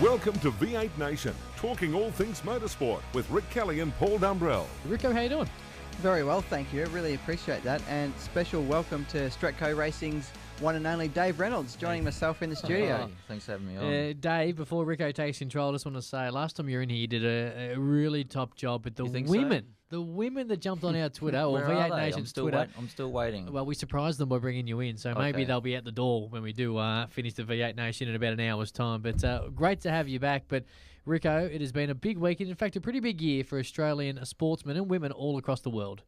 Welcome to V8 Nation, talking all things motorsport with Rick Kelly and Paul Dumbrell. Rico, how you doing? Very well, thank you. I really appreciate that. And special welcome to Stratco Racing's one and only Dave Reynolds joining myself in the studio. Oh, thanks for having me on. Dave, before Rico takes control, I just want to say, last time you were in here, you did a really top job. But the women, so? The women that jumped on our Twitter, or Where are V8 they? Nation's Twitter. I'm still waiting. Well, we surprised them by bringing you in, so maybe Okay. they'll be at the door when we do finish the V8 Nation in about an hour's time. But great to have you back. But Rico, it has been a big weekend, in fact, a pretty big year for Australian sportsmen and women all across the world.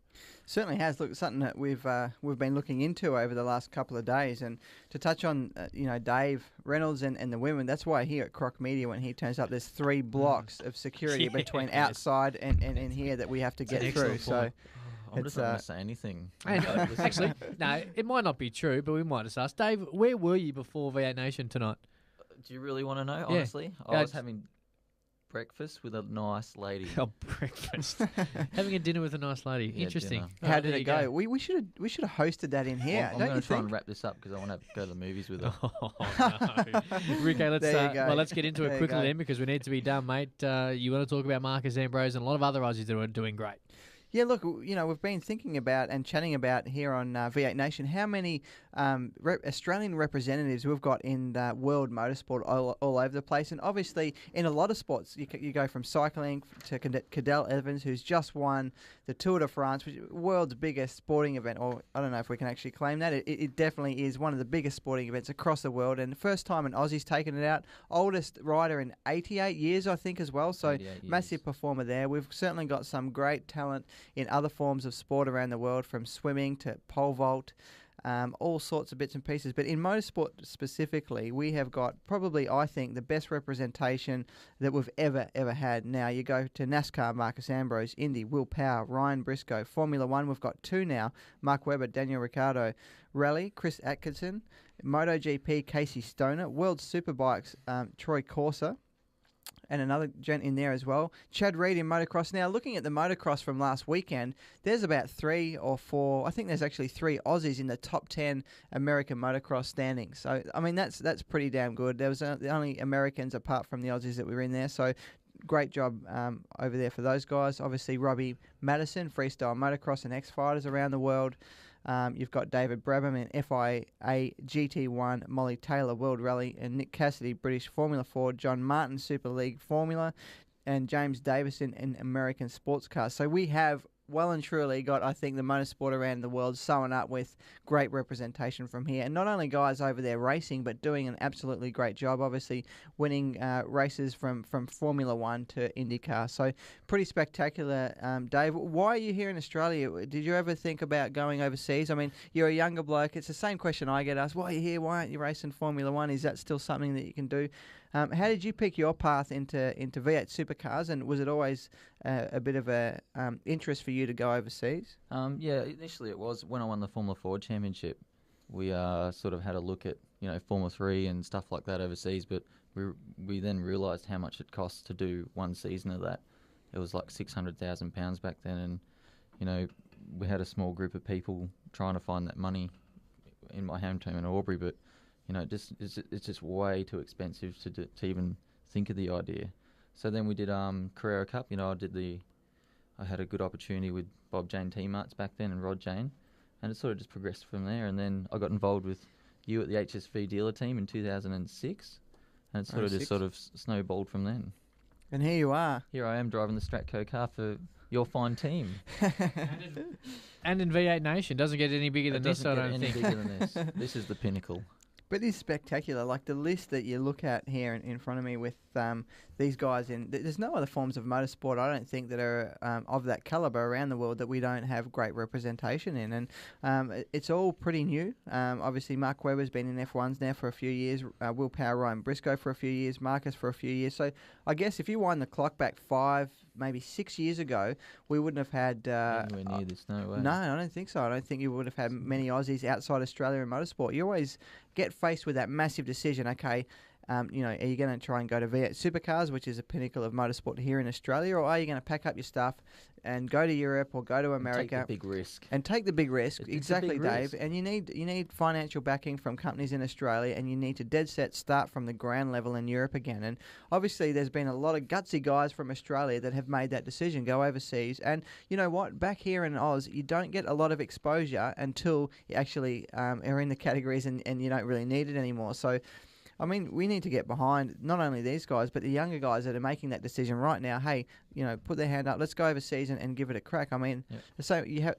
Certainly has. Look, something that we've been looking into over the last couple of days, and to touch on Dave Reynolds and the women. That's why here at Croc Media, when he turns up, there's 3 blocks of security between outside and in here that we have to get through. So I'm just not going to say anything. Actually, no, it might not be true, but we might just ask Dave. Where were you before V8 Nation tonight? Do you really want to know? Yeah. Honestly, I was having breakfast with a nice lady. Oh, breakfast. Having a dinner with a nice lady. Yeah, Interesting. dinner. how Oh, did there it you go? We should have hosted that in here. I'm don't going you to try think? and wrap this up because I want to go to the movies with her. Oh, no. Rico, There you go. let's get into There it you quickly go. then, because we need to be done, mate. You want to talk about Marcus Ambrose and a lot of other Aussies that are doing great. Yeah, look, we've been thinking about and chatting about here on V8 Nation how many Australian representatives we've got in world motorsport all over the place. And obviously, in a lot of sports, you go from cycling to Cadel Evans, who's just won the Tour de France, which is the world's biggest sporting event. Or I don't know if we can actually claim that. It definitely is one of the biggest sporting events across the world. And the first time an Aussie's taken it out. Oldest rider in 88 years, I think, as well. So 88 years. massive performer there. We've certainly got some great talent in other forms of sport around the world, from swimming to pole vault, all sorts of bits and pieces. But in motorsport specifically, we have got probably, I think, the best representation that we've ever had. Now, you go to NASCAR, Marcus Ambrose; Indy, Will Power; Ryan Briscoe; Formula One, we've got 2 now, Mark Webber, Daniel Ricciardo; Rally, Chris Atkinson; MotoGP, Casey Stoner; World Superbikes, Troy Corser, and another gent in there as well. Chad Reed in motocross. Now, looking at the motocross from last weekend, there's about 3 or 4, I think there's actually 3 Aussies in the top 10 American motocross standings. So, I mean, that's pretty damn good. There was the only Americans apart from the Aussies that were in there. So, great job over there for those guys. Obviously, Robbie Madison, freestyle motocross and X-Fighters around the world. You've got David Brabham in FIA GT1, Molly Taylor World Rally, and Nick Cassidy British Formula 4, John Martin Super League Formula, and James Davison in American Sports Cars. So we have well and truly got, I think, the motorsport around the world sewn up with great representation from here. And not only guys over there racing, but doing an absolutely great job, obviously winning races from Formula One to IndyCar. So pretty spectacular. Dave, why are you here in Australia? Did you ever think about going overseas? I mean, you're a younger bloke. It's the same question I get asked. Why are you here? Why aren't you racing Formula One? Is that still something that you can do? How did you pick your path into V8 supercars, and was it always a bit of a interest for you to go overseas? Yeah, initially it was when I won the Formula 4 championship. We sort of had a look at Formula 3 and stuff like that overseas, but we then realised how much it costs to do one season of that. It was like £600,000 back then, and we had a small group of people trying to find that money in my hometown in Albury, but it's just way too expensive to even think of the idea. So then we did Carrera Cup. I had a good opportunity with Bob Jane T-Marts back then and Rod Jane, and it sort of just progressed from there. And then I got involved with you at the HSV dealer team in 2006, and it sort of snowballed from then. And here you are. Here I am driving the Stratco car for your fine team. And in V8 Nation, doesn't get any bigger than this, I don't think. Bigger than this. This is the pinnacle. But it's spectacular. Like the list that you look at here in front of me with these guys there's no other forms of motorsport, I don't think, that are of that calibre around the world that we don't have great representation in. And it's all pretty new. Obviously, Mark Webber's been in F1s now for a few years. Will Power, Ryan Briscoe for a few years. Marcus for a few years. So I guess if you wind the clock back 5, maybe 6 years ago, we wouldn't have had... anywhere near this, no way. No, I don't think so. I don't think you would have had many Aussies outside Australia in motorsport. You always get faced with that massive decision. Okay, You know, are you going to try and go to V8 Supercars, which is a pinnacle of motorsport here in Australia, or are you going to pack up your stuff and go to Europe or go to America? Take the big risk. And take the big risk. It's a Exactly, big Dave. risk. And you need financial backing from companies in Australia, and you need to dead set start from the ground level in Europe again. And obviously there's been a lot of gutsy guys from Australia that have made that decision, go overseas. And you know what? Back here in Oz, you don't get a lot of exposure until you actually are in the categories and you don't really need it anymore. So I mean, we need to get behind not only these guys, but the younger guys that are making that decision right now. Hey, you know, put their hand up. Let's go overseas and give it a crack. I mean, so you have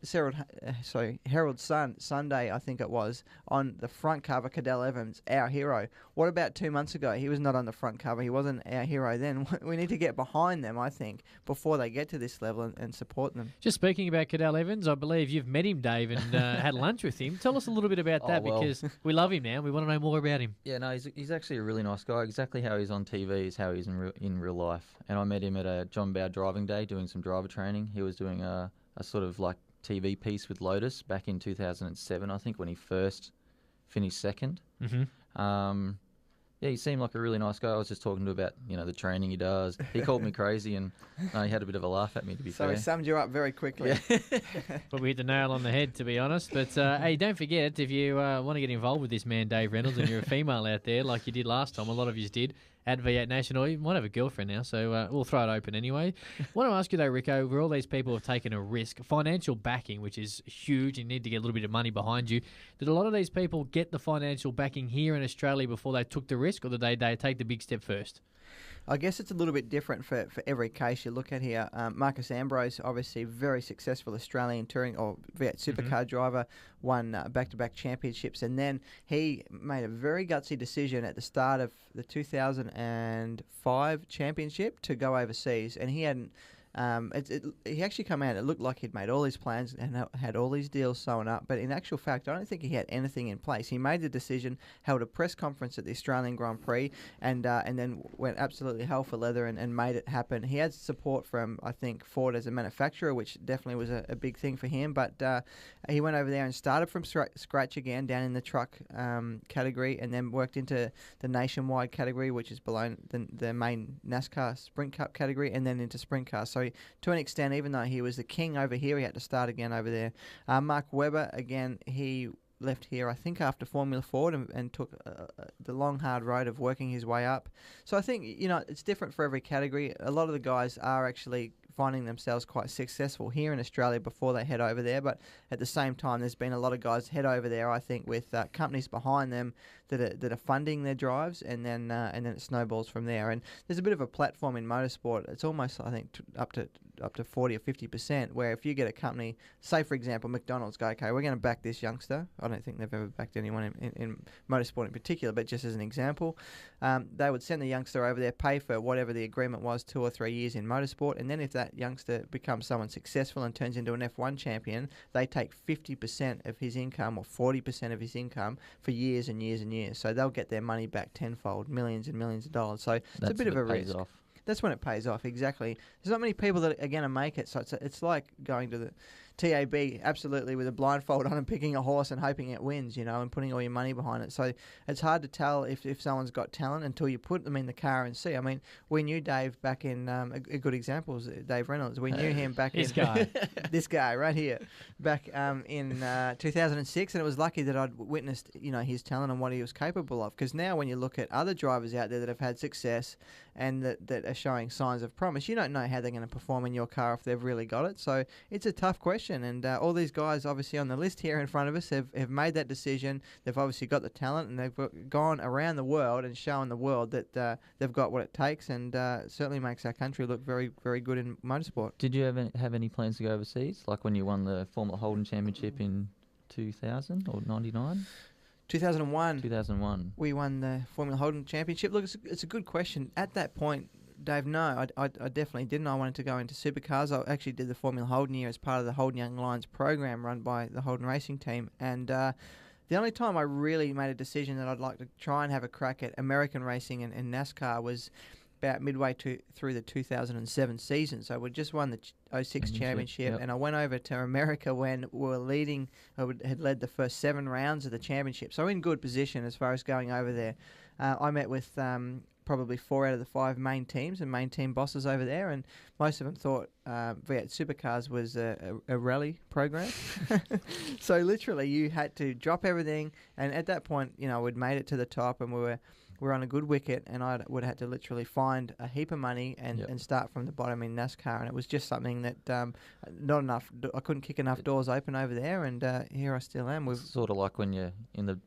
Herald's son, Sunday, I think it was, on the front cover, Cadell Evans, our hero. What about 2 months ago? He was not on the front cover. He wasn't our hero then. We need to get behind them, I think, before they get to this level and support them. Just speaking about Cadell Evans, I believe you've met him, Dave, and had lunch with him. Tell us a little bit about that, because we love him now. We want to know more about him. Yeah, no, he's actually a really nice guy. Exactly how he's on TV is how he's in real life. And I met him at a John Bow driving day doing some driver training. He was doing a sort of like TV piece with Lotus back in 2007, I think, when he first finished second. Mm-hmm. Yeah, he seemed like a really nice guy. I was just talking to about, you know, the training he does. He called me crazy, and he had a bit of a laugh at me, to be fair. So he summed you up very quickly. Yeah. Probably hit the nail on the head, to be honest. But hey, don't forget, if you want to get involved with this man, Dave Reynolds, and you're a female out there, like you did last time, a lot of you did, at V8 Nation, or you might have a girlfriend now, so we'll throw it open anyway. I want to ask you, though, Rico, where all these people have taken a risk, financial backing, which is huge, you need to get a little bit of money behind you. Did a lot of these people get the financial backing here in Australia before they took the risk, or did they take the big step first? I guess it's a little bit different for every case you look at here. Marcus Ambrose, obviously very successful Australian touring or V8 supercar driver, won back-to-back championships, and then he made a very gutsy decision at the start of the 2005 championship to go overseas, and he hadn't. He actually come out, it looked like he'd made all his plans and had all these deals sewn up, but in actual fact, I don't think he had anything in place. He made the decision, held a press conference at the Australian Grand Prix, and then went absolutely hell for leather and made it happen. He had support from, I think, Ford as a manufacturer, which definitely was a big thing for him, but he went over there and started from scratch again down in the truck category, and then worked into the nationwide category, which is below the main NASCAR Sprint Cup category, and then into Sprint Cars. So to an extent, even though he was the king over here, he had to start again over there. Mark Webber, again, he left here, I think, after Formula Ford and took the long, hard road of working his way up. So I think, you know, it's different for every category. A lot of the guys are actually finding themselves quite successful here in Australia before they head over there, but at the same time, there's been a lot of guys head over there, I think, with companies behind them that are funding their drives, and then it snowballs from there. And there's a bit of a platform in motorsport. It's almost, I think, up to 40 or 50%, where if you get a company, say for example McDonald's, go, okay, we're going to back this youngster. I don't think they've ever backed anyone in motorsport in particular, but just as an example, they would send the youngster over there, pay for whatever the agreement was, 2 or 3 years in motorsport, and then if that youngster becomes someone successful and turns into an F1 champion, they take 50% of his income or 40% of his income for years and years and years. So they'll get their money back tenfold, millions and millions of dollars. So it's a bit of a risk. That's when it pays off, exactly. There's not many people that are going to make it, so it's like going to the TAB, absolutely, with a blindfold on and picking a horse and hoping it wins, you know, and putting all your money behind it. So it's hard to tell if someone's got talent until you put them in the car and see. I mean, we knew Dave back in, a good example is Dave Reynolds. We knew him back in... this guy right here, back in 2006, and it was lucky that I'd witnessed, you know, his talent and what he was capable of. Because now when you look at other drivers out there that have had success and that are showing signs of promise, you don't know how they're going to perform in your car if they've really got it. So it's a tough question. And all these guys obviously on the list here in front of us have made that decision. They've obviously got the talent, and they've gone around the world and shown the world that they've got what it takes, and certainly makes our country look very, very good in motorsport. Did you have any plans to go overseas, like when you won the Formula Holden Championship in 2000 or 99? 2001. 2001. We won the Formula Holden Championship. Look, it's a good question. At that point, Dave, no, I definitely didn't. I wanted to go into supercars. I actually did the Formula Holden year as part of the Holden Young Lions program run by the Holden Racing team. And the only time I really made a decision that I'd like to try and have a crack at American racing and NASCAR was about midway through the 2007 season. So we just won the 06 championship, yep. and I went over to America when we were leading. Had led the first 7 rounds of the championship. So in good position as far as going over there. I met with probably 4 out of the 5 main teams and main team bosses over there, and most of them thought V8 Supercars was a rally program. So literally you had to drop everything, and at that point, we'd made it to the top, and we were on a good wicket, and I would have had to literally find a heap of money and start from the bottom in NASCAR, and it was just something that not enough. I couldn't kick enough doors open over there, and here I still am. It's sort of like when you're in the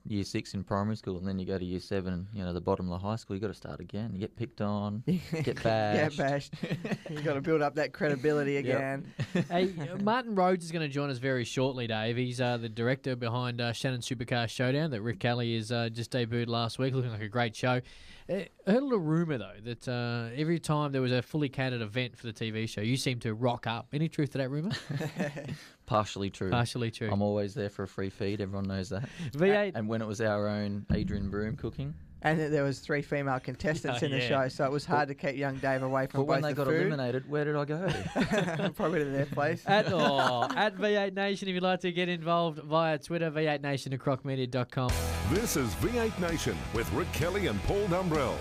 year 6 in primary school, and then you go to year 7, the bottom of the high school. You got to start again. You get picked on, get bashed. Yeah, bashed. You got to build up that credibility again. Hey, Martin Rhodes is going to join us very shortly, Dave. He's the director behind Shannon Supercar Showdown that Rick Kelly has just debuted last week, looking like a great show. I heard a little rumour, though, that every time there was a fully catered event for the TV show, you seem to rock up. Any truth to that rumour? Partially true. Partially true. I'm always there for a free feed. Everyone knows that. V8. And when it was our own Adrian Broom cooking. And there was 3 female contestants in the show, so it was hard to keep young Dave away from But when both they the got food. eliminated, where did I go? Probably to their place. At V8 Nation, if you'd like to get involved via Twitter, V8Nation at crocmedia.com. This is V8 Nation with Rick Kelly and Paul Dumbrell.